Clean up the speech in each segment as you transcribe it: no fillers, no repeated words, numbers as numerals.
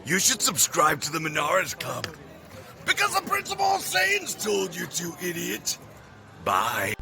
You should subscribe to the Monaresclub. Because the Principal of Saiyans told you to, idiot. Bye.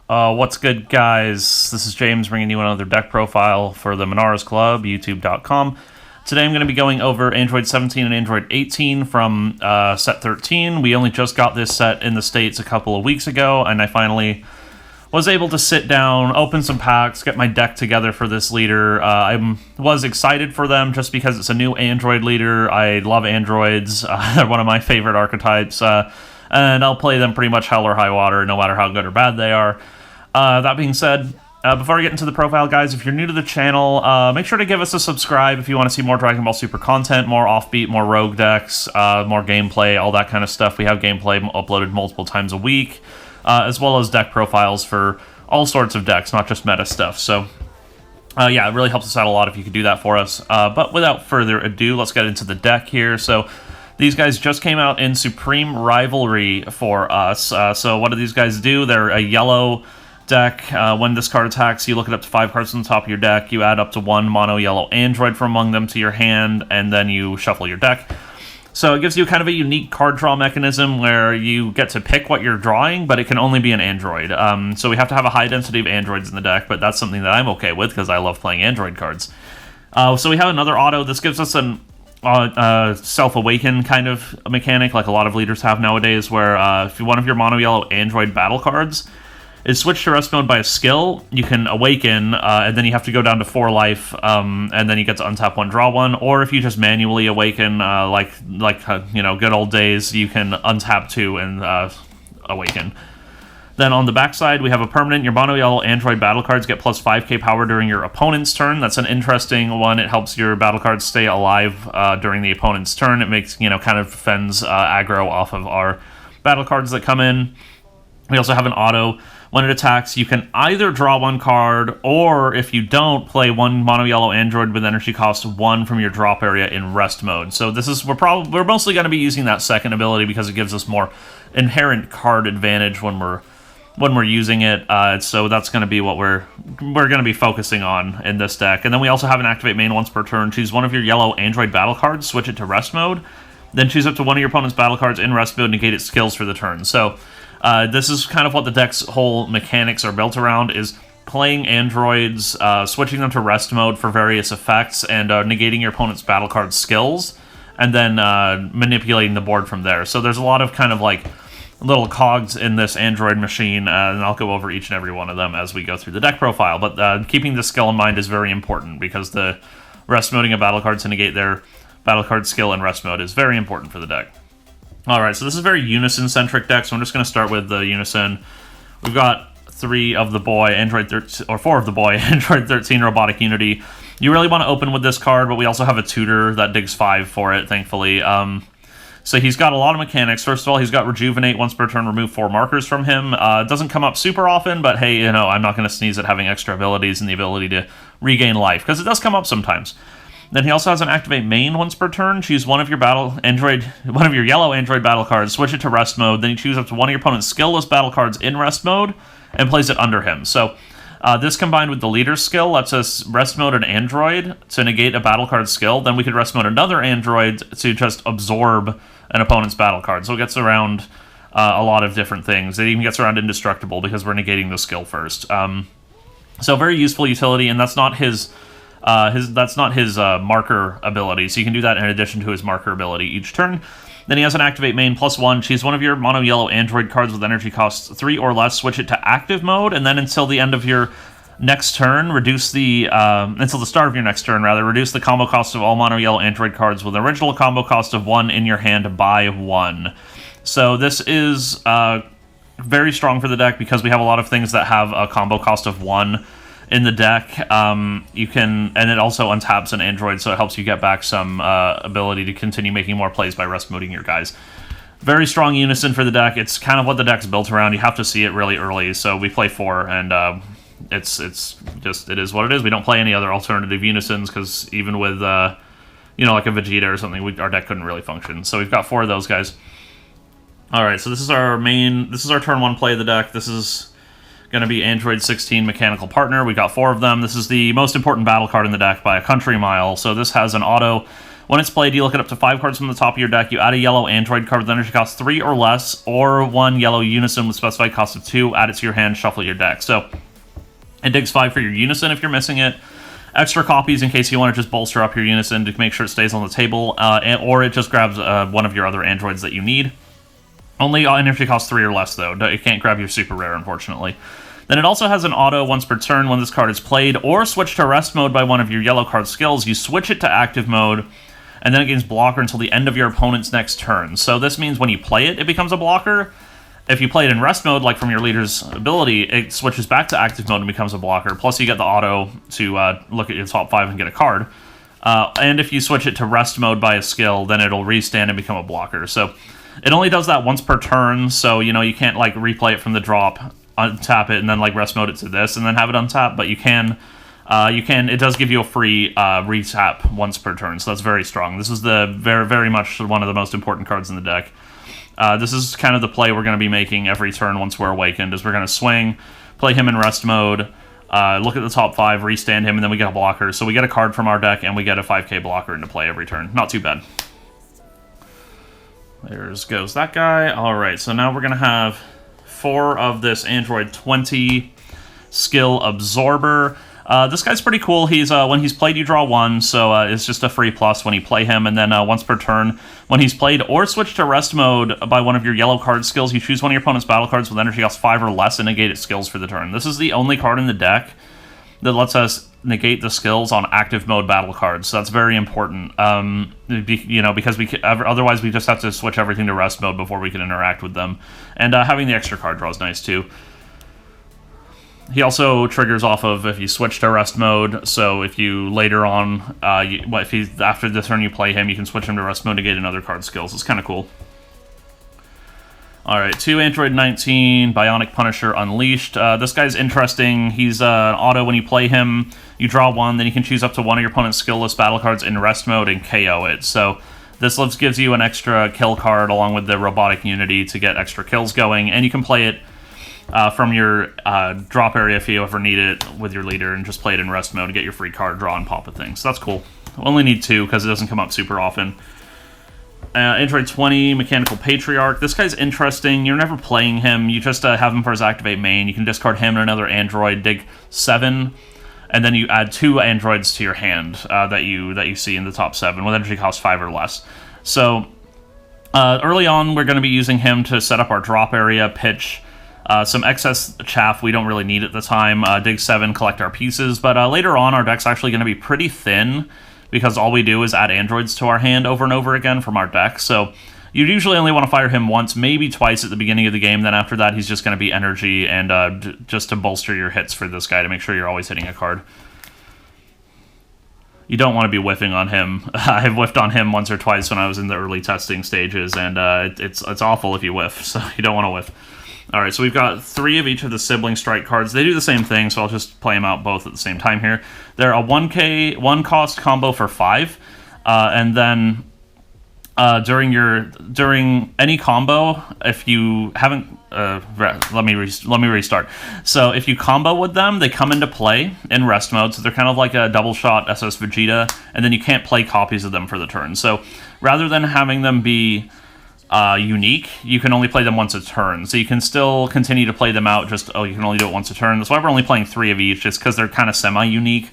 What's good, guys? This is James bringing you another deck profile for the Monaresclub, youtube.com. Today I'm going to be going over Android 17 and Android 18 from set 13. We only just got this set in the States a couple of weeks ago, and I finally was able to sit down, open some packs, get my deck together for this leader. I was excited for them just because it's a new Android leader. I love androids. They're one of my favorite archetypes, and I'll play them pretty much hell or high water, no matter how good or bad they are. That being said, before I get into the profile, guys, if you're new to the channel, make sure to give us a subscribe if you want to see more Dragon Ball Super content, more offbeat, more rogue decks, more gameplay, all that kind of stuff. We have gameplay uploaded multiple times a week, as well as deck profiles for all sorts of decks, not just meta stuff. So, yeah, it really helps us out a lot if you could do that for us. But without further ado, let's get into the deck here. So, these guys just came out in Supreme Rivalry for us. So what do these guys do? They're a yellow deck. When this card attacks, you look it up to 5 cards on the top of your deck. You add up to 1 mono yellow android from among them to your hand, and then you shuffle your deck. So it gives you kind of a unique card draw mechanism where you get to pick what you're drawing, but it can only be an android. So we have to have a high density of androids in the deck, but that's something that I'm okay with because I love playing android cards. So we have another auto. This gives us an self-awaken kind of mechanic, like a lot of leaders have nowadays, where if one of your mono yellow android battle cards is switched to rest mode by a skill, you can awaken, and then you have to go down to 4 life, and then you get to untap 1, draw 1, or if you just manually awaken, you know, good old days, you can untap 2 and awaken. Then on the backside, we have a permanent. Your mono yellow android battle cards get plus 5k power during your opponent's turn. That's an interesting one. It helps your battle cards stay alive during the opponent's turn. It makes, you know, kind of fends aggro off of our battle cards that come in. We also have an auto. When it attacks, you can either draw 1 card, or if you don't, play 1 mono yellow android with energy cost 1 from your drop area in rest mode. So this is we're mostly going to be using that second ability because it gives us more inherent card advantage when we're using it. So that's going to be what we're going to be focusing on in this deck. And then we also have an activate main once per turn. Choose one of your yellow android battle cards, switch it to rest mode, then choose up to one of your opponent's battle cards in rest mode, negate its skills for the turn. So this is kind of what the deck's whole mechanics are built around, is playing androids, switching them to rest mode for various effects, and negating your opponent's battle card skills, and then manipulating the board from there. So there's a lot of kind of like little cogs in this android machine, and I'll go over each and every one of them as we go through the deck profile. But keeping the skill in mind is very important, because the rest moding of battle cards to negate their battle card skill in rest mode is very important for the deck. Alright, so this is a very Unison-centric deck, so I'm just going to start with the Unison. We've got 3 of the boy, Android 13, or 4 of the boy, Android 13 Robotic Unity. You really want to open with this card, but we also have a tutor that digs 5 for it, thankfully. So he's got a lot of mechanics. First of all, he's got Rejuvenate once per turn, remove 4 markers from him. It doesn't come up super often, but hey, you know, I'm not going to sneeze at having extra abilities and the ability to regain life, because it does come up sometimes. Then he also has an activate main once per turn. Choose one of your yellow android battle cards, switch it to rest mode. Then you choose up to one of your opponent's skillless battle cards in rest mode and place it under him. So this combined with the leader's skill lets us rest mode an android to negate a battle card skill. Then we could rest mode another android to just absorb an opponent's battle card. So it gets around a lot of different things. It even gets around indestructible because we're negating the skill first. So very useful utility, and that's not his marker ability, so you can do that in addition to his marker ability each turn. Then he has an activate main +1. Choose one of your mono yellow android cards with energy cost 3 or less, switch it to active mode, and then until the end of your next turn, until the start of your next turn, reduce the combo cost of all mono yellow android cards with an original combo cost of 1 in your hand by 1. So this is very strong for the deck because we have a lot of things that have a combo cost of 1 in the deck. And it also untaps an android, so it helps you get back some ability to continue making more plays by rest moding your guys. Very strong Unison for the deck. It's kind of what the deck's built around. You have to see it really early, so we play 4, and it is what it is. We don't play any other alternative Unisons, because even with you know, like a Vegeta or something, our deck couldn't really function. So we've got 4 of those guys. Alright, so this is our turn 1 play of the deck. This is going to be Android 16 Mechanical Partner. We got 4 of them. This is the most important battle card in the deck by a country mile. So this has an auto. When it's played, you look at up to 5 cards from the top of your deck. You add a yellow android card with energy cost 3 or less, or 1 yellow unison with specified cost of 2. Add it to your hand, shuffle your deck. So it digs 5 for your unison if you're missing it. Extra copies in case you want to just bolster up your unison to make sure it stays on the table, or it just grabs one of your other androids that you need. Only energy costs 3 or less, though. It can't grab your super rare, unfortunately. Then it also has an auto once per turn when this card is played, or switched to rest mode by one of your yellow card skills. You switch it to active mode, and then it gains blocker until the end of your opponent's next turn. So this means when you play it, it becomes a blocker. If you play it in rest mode, like from your leader's ability, it switches back to active mode and becomes a blocker. Plus, you get the auto to look at your top 5 and get a card. And if you switch it to rest mode by a skill, then it'll restand and become a blocker. So it only does that once per turn, so you can't like replay it from the drop, untap it, and then like rest mode it to this, and then have it untap. But you can. It does give you a free retap once per turn, so that's very strong. This is the very much one of the most important cards in the deck. This is kind of the play we're going to be making every turn once we're awakened, is we're going to swing, play him in rest mode, look at the top 5, restand him, and then we get a blocker. So we get a card from our deck, and we get a 5k blocker into play every turn. Not too bad. There goes that guy. Alright, so now we're going to have 4 of this Android 20 skill Absorber. This guy's pretty cool. He's when he's played, you draw 1, so it's just a free plus when you play him, and then once per turn, when he's played or switched to rest mode by one of your yellow card skills, you choose one of your opponent's battle cards with energy cost 5 or less and negate its skills for the turn. This is the only card in the deck that lets us negate the skills on active mode battle cards, so that's very important. Because otherwise we just have to switch everything to rest mode before we can interact with them. And having the extra card draw is nice too. He also triggers off of if you switch to rest mode, so if you later on, after the turn you play him, you can switch him to rest mode to get another card skills. It's kind of cool. Alright, 2 Android 19, Bionic Punisher Unleashed. This guy's interesting. He's an auto when you play him, you draw 1, then you can choose up to one of your opponent's skill list battle cards in rest mode and KO it. So this gives you an extra kill card along with the Robotic Unity to get extra kills going, and you can play it from your drop area if you ever need it with your leader, and just play it in rest mode to get your free card draw and pop a thing. So that's cool. Only need 2 because it doesn't come up super often. Android 20, Mechanical Patriarch. This guy's interesting. You're never playing him. You just have him for his activate main. You can discard him and another android, dig 7, and then you add 2 androids to your hand that you see in the top 7 with energy cost 5 or less. So early on, we're going to be using him to set up our drop area, pitch some excess chaff we don't really need at the time, dig 7, collect our pieces, but later on our deck's actually going to be pretty thin because all we do is add androids to our hand over and over again from our deck, so you usually only want to fire him once, maybe twice at the beginning of the game, then after that he's just going to be energy and just to bolster your hits for this guy to make sure you're always hitting a card. You don't want to be whiffing on him. I've whiffed on him once or twice when I was in the early testing stages, and it's awful if you whiff, so you don't want to whiff. Alright, so we've got 3 of each of the Sibling Strike cards. They do the same thing, so I'll just play them out both at the same time here. They're a 1 cost combo for 5, and then during any combo, if you haven't... let me restart. So if you combo with them, they come into play in rest mode, so they're kind of like a double shot SS Vegeta, and then you can't play copies of them for the turn. So rather than having them be unique, you can only play them once a turn, so you can still continue to play them out, just you can only do it once a turn. That's why we're only playing 3 of each, just because they're kind of semi-unique.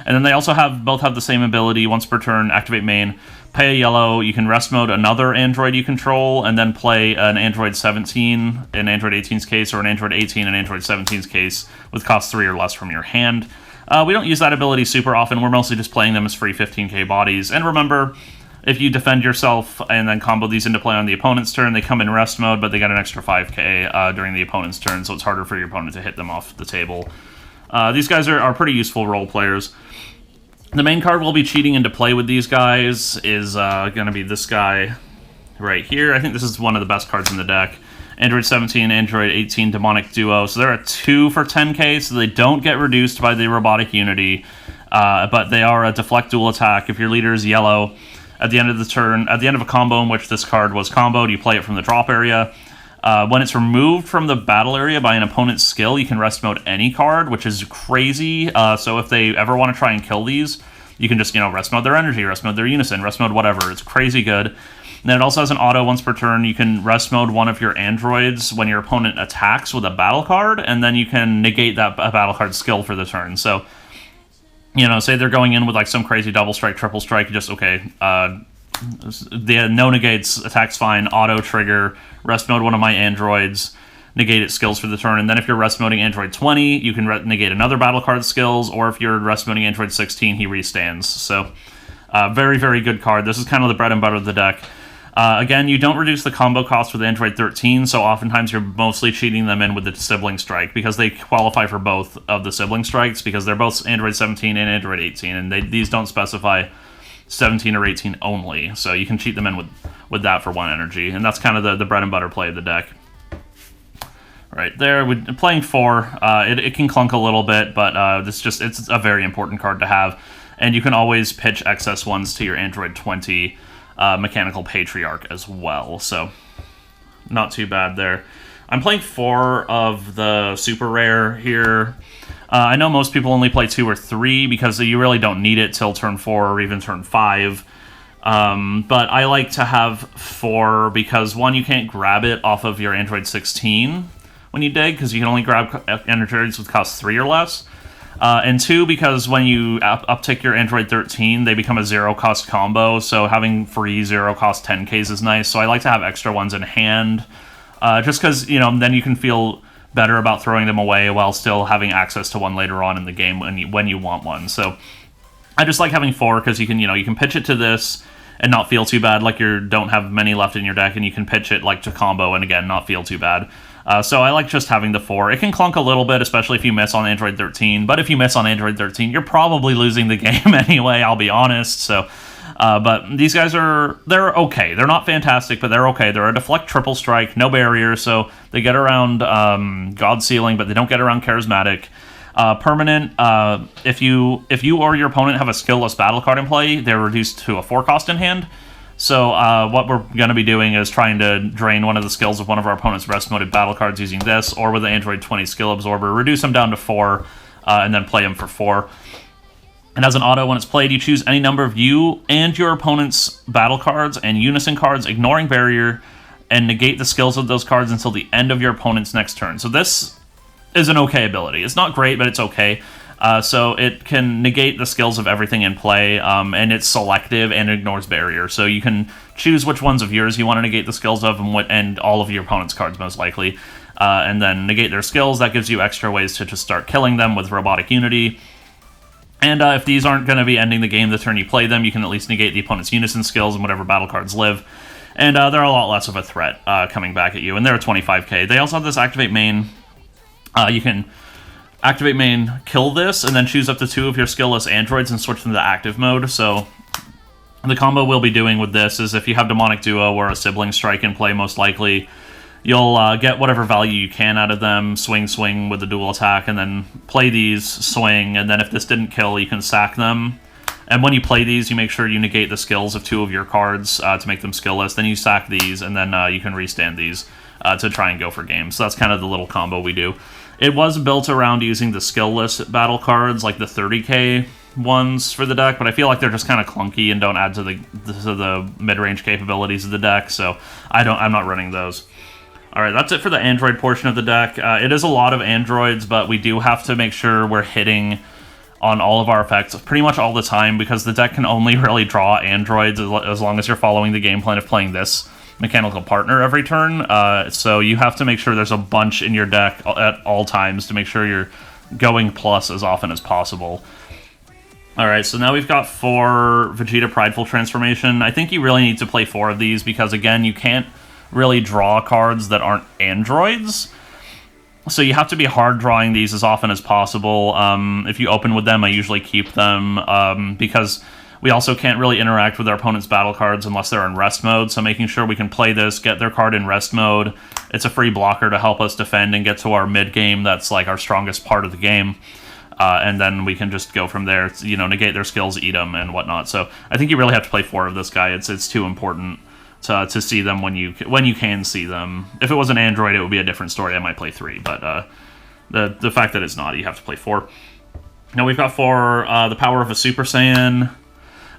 And then they also both have the same ability, once per turn, activate main, pay a yellow, you can rest mode another android you control, and then play an Android 17 in Android 18's case, or an Android 18 in Android 17's case, with cost 3 or less from your hand. We don't use that ability super often, we're mostly just playing them as free 15k bodies, and remember, if you defend yourself and then combo these into play on the opponent's turn, they come in rest mode, but they get an extra 5k during the opponent's turn, so it's harder for your opponent to hit them off the table. These guys are pretty useful role players. The main card we'll be cheating into play with these guys is going to be this guy right here. I think this is one of the best cards in the deck. Android 17, Android 18 Demonic Duo. So they're a 2 for 10k, so they don't get reduced by the Robotic Unity, but they are a deflect dual attack. If your leader is yellow, at the end of the turn, at the end of a combo in which this card was comboed, you play it from the drop area. When it's removed from the battle area by an opponent's skill, you can rest mode any card, which is crazy. So if they ever want to try and kill these, you can just, rest mode their energy, rest mode their unison, rest mode whatever. It's crazy good. And then it also has an auto once per turn. You can rest mode one of your androids when your opponent attacks with a battle card, and then you can negate that battle card skill for the turn. So, say they're going in with like some crazy double strike, triple strike, just the no negates, attacks fine, auto trigger, rest mode one of my androids, negate its skills for the turn, and then if you're rest moding android 20, you can negate another battle card skills, or if you're rest moding android 16, he restands. So, very, very good card. This is kind of the bread and butter of the deck. Again, you don't reduce the combo cost with android 13, so oftentimes you're mostly cheating them in with the Sibling Strike, because they qualify for both of the Sibling Strikes, because they're both android 17 and android 18, and these don't specify 17 or 18 only, so you can cheat them in with that for 1 energy, and that's kind of the bread and butter play of the deck. Right there, with playing 4, it can clunk a little bit, but it's a very important card to have, and you can always pitch excess ones to your android 20 mechanical Patriarch as well, so not too bad there. I'm playing 4 of the super rare here. I know most people only play 2 or 3 because you really don't need it till turn 4 or even turn 5. But I like to have 4 because, 1, you can't grab it off of your android 16 when you dig, because you can only grab androids with cost 3 or less. And 2, because when you uptick your android 13, they become a 0-cost combo, so having free 0-cost 10Ks is nice. So I like to have extra ones in hand, just because, then you can feel better about throwing them away while still having access to one later on in the game when you want one. So I just like having 4 because you can pitch it to this and not feel too bad, like you don't have many left in your deck, and you can pitch it like to combo and again not feel too bad. So I like just having the 4. It can clunk a little bit, especially if you miss on android 13, but if you miss on android 13, you're probably losing the game anyway, I'll be honest. So but these guys they're okay. They're not fantastic, but they're okay. They're a deflect triple strike, no barrier, so they get around God Sealing, but they don't get around charismatic. Permanent, if you or your opponent have a skillless battle card in play, they're reduced to a 4-cost in hand. So what we're going to be doing is trying to drain one of the skills of one of our opponent's rest-moded battle cards using this, or with the android 20 skill absorber, reduce them down to 4, and then play them for 4. And as an auto, when it's played, you choose any number of you and your opponent's battle cards and unison cards, ignoring barrier, and negate the skills of those cards until the end of your opponent's next turn. So this is an okay ability. It's not great, but it's okay. So it can negate the skills of everything in play, and it's selective and ignores barrier. So you can choose which ones of yours you want to negate the skills of, and all of your opponent's cards most likely, and then negate their skills. That gives you extra ways to just start killing them with Robotic Unity. And if these aren't going to be ending the game the turn you play them, you can at least negate the opponent's unison skills and whatever battle cards live. And they're a lot less of a threat coming back at you, and they're a 25k. They also have this activate main. You can activate main, kill this, and then choose up to 2 of your skillless androids and switch them to active mode. So the combo we'll be doing with this is, if you have Demonic Duo or a Sibling Strike in play, most likely, you'll get whatever value you can out of them, swing with the dual attack, and then play these, swing, and then if this didn't kill, you can sack them. And when you play these, you make sure you negate the skills of 2 of your cards to make them skillless. Then you sack these, and then you can restand these to try and go for games. So that's kind of the little combo we do. It was built around using the skillless battle cards, like the 30k ones for the deck, but I feel like they're just kind of clunky and don't add to the mid-range capabilities of the deck, so I'm not running those. Alright, that's it for the Android portion of the deck. It is a lot of androids, but we do have to make sure we're hitting on all of our effects pretty much all the time, because the deck can only really draw androids as long as you're following the game plan of playing this mechanical partner every turn, so you have to make sure there's a bunch in your deck at all times to make sure you're going plus as often as possible. Alright, so now we've got 4 Vegeta Prideful Transformation. I think you really need to play 4 of these because, again, you can't really draw cards that aren't androids, so you have to be hard drawing these as often as possible. If you open with them, I usually keep them, because we also can't really interact with our opponent's battle cards unless they're in rest mode, so making sure we can play this, get their card in rest mode. It's a free blocker to help us defend and get to our mid-game. That's like our strongest part of the game. And then we can just go from there, negate their skills, eat them, and whatnot. So I think you really have to play 4 of this guy. It's too important to see them when you can see them. If it was an android, it would be a different story. I might play 3, but the fact that it's not, you have to play 4. Now we've got for the power of a Super Saiyan.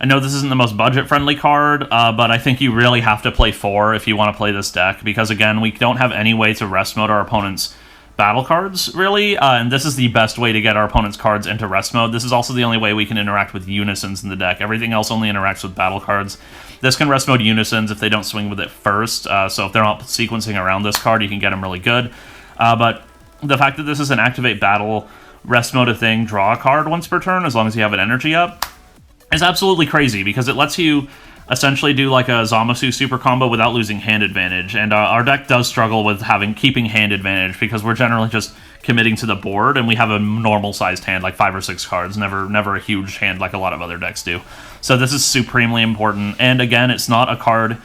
I know this isn't the most budget-friendly card, but I think you really have to play 4 if you want to play this deck, because again, we don't have any way to rest mode our opponent's battle cards, really, and this is the best way to get our opponent's cards into rest mode. This is also the only way we can interact with Unisons in the deck. Everything else only interacts with battle cards. This can rest mode Unisons if they don't swing with it first, so if they're not sequencing around this card, you can get them really good. But the fact that this is an activate battle, rest mode a thing, draw a card once per turn, as long as you have an energy up, is absolutely crazy, because it lets you essentially do like a Zamasu super combo without losing hand advantage, and our deck does struggle with keeping hand advantage, because we're generally just committing to the board, and we have a normal-sized hand, like 5 or 6 cards, never a huge hand like a lot of other decks do. So this is supremely important, and again, it's not a card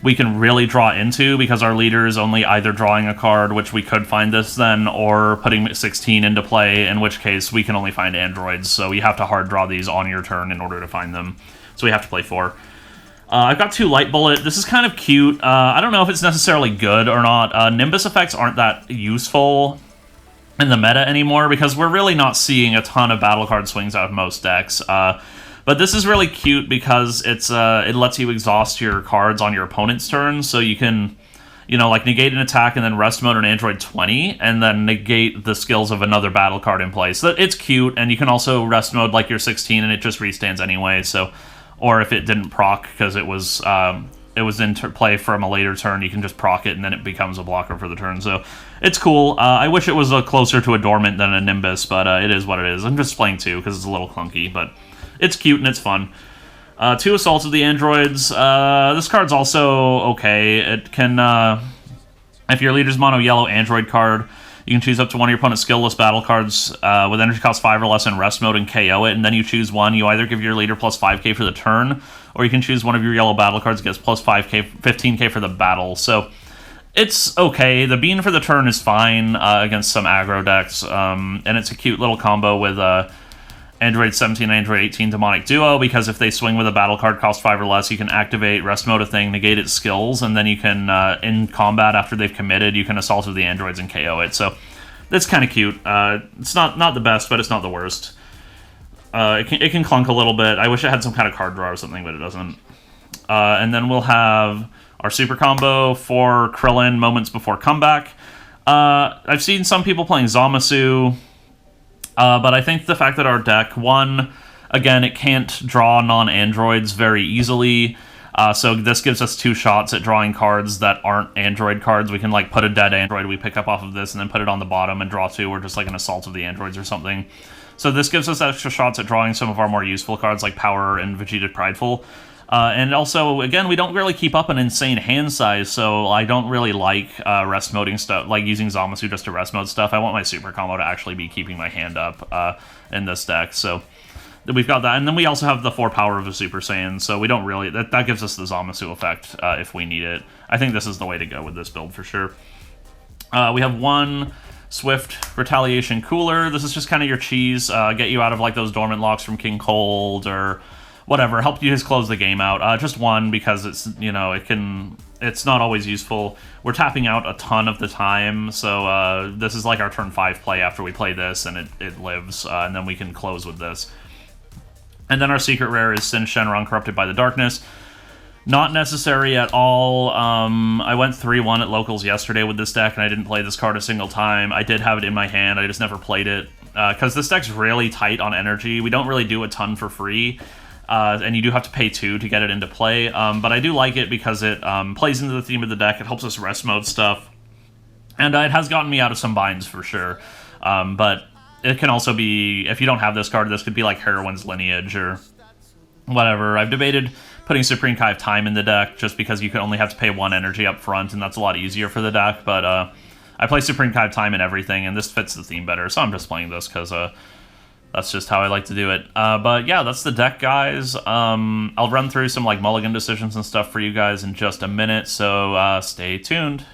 we can really draw into, because our leader is only either drawing a card, which we could find this then, or putting 16 into play, in which case we can only find androids, so you have to hard draw these on your turn in order to find them. So we have to play 4. I've got 2 Light Bullet. This is kind of cute. I don't know if it's necessarily good or not. Nimbus effects aren't that useful in the meta anymore, because we're really not seeing a ton of battle card swings out of most decks. But this is really cute because it lets you exhaust your cards on your opponent's turn, so you can, like negate an attack and then rest mode an android 20, and then negate the skills of another battle card in play. So it's cute, and you can also rest mode like your 16, and it just restands anyway. So, or if it didn't proc because it was in play from a later turn, you can just proc it, and then it becomes a blocker for the turn. So it's cool. I wish it was closer to a Dormant than a Nimbus, but it is what it is. I'm just playing 2 because it's a little clunky, but it's cute and it's fun. 2 Assaults of the Androids. This card's also okay. It can, if your leader's mono yellow android card, you can choose up to one of your opponent's skillless battle cards with energy cost 5 or less in rest mode and KO it, and then you choose one. You either give your leader plus 5k for the turn, or you can choose one of your yellow battle cards, gets plus 5k, 15k for the battle. So it's okay. The bean for the turn is fine against some aggro decks, and it's a cute little combo with Android 17 and Android 18 Demonic Duo, because if they swing with a battle card cost 5 or less, you can activate rest mode a thing, negate its skills, and then you can, in combat after they've committed, you can assault with the androids and KO it. So that's kind of cute. It's not the best, but it's not the worst. It can clunk a little bit. I wish it had some kind of card draw or something, but it doesn't. And then we'll have our super combo for Krillin, Moments Before Comeback. I've seen some people playing Zamasu, but I think the fact that our deck, one, again, it can't draw non-androids very easily, so this gives us 2 shots at drawing cards that aren't android cards. We can like put a dead android we pick up off of this and then put it on the bottom and draw 2, or just like an assault of the androids or something. So this gives us extra shots at drawing some of our more useful cards like Power and Vegeta Prideful. And also, again, we don't really keep up an insane hand size, so I don't really like rest moding stuff, like using Zamasu just to rest mode stuff. I want my super combo to actually be keeping my hand up in this deck, so we've got that. And then we also have the 4 power of a Super Saiyan, so we don't really, that gives us the Zamasu effect if we need it. I think this is the way to go with this build for sure. We have 1 Swift Retaliation Cooler. This is just kind of your cheese, get you out of like those dormant locks from King Cold or whatever, help you just close the game out. Just 1, because it's, it's not always useful. We're tapping out a ton of the time, so this is like our turn 5 play after we play this, and it lives, and then we can close with this. And then our secret rare is Sin Shenron, Corrupted by the Darkness. Not necessary at all. I went 3-1 at locals yesterday with this deck, and I didn't play this card a single time. I did have it in my hand, I just never played it, because this deck's really tight on energy. We don't really do a ton for free. And you do have to pay 2 to get it into play, but I do like it because it plays into the theme of the deck. It helps us rest mode stuff, and it has gotten me out of some binds for sure. But it can also be, if you don't have this card, this could be like Heroine's Lineage or whatever. I've debated putting Supreme Kai of Time in the deck just because you can only have to pay 1 energy up front, and that's a lot easier for the deck, but I play Supreme Kai of Time in everything, and this fits the theme better, so I'm just playing this because that's just how I like to do it. But yeah, that's the deck, guys. I'll run through some like mulligan decisions and stuff for you guys in just a minute, so stay tuned.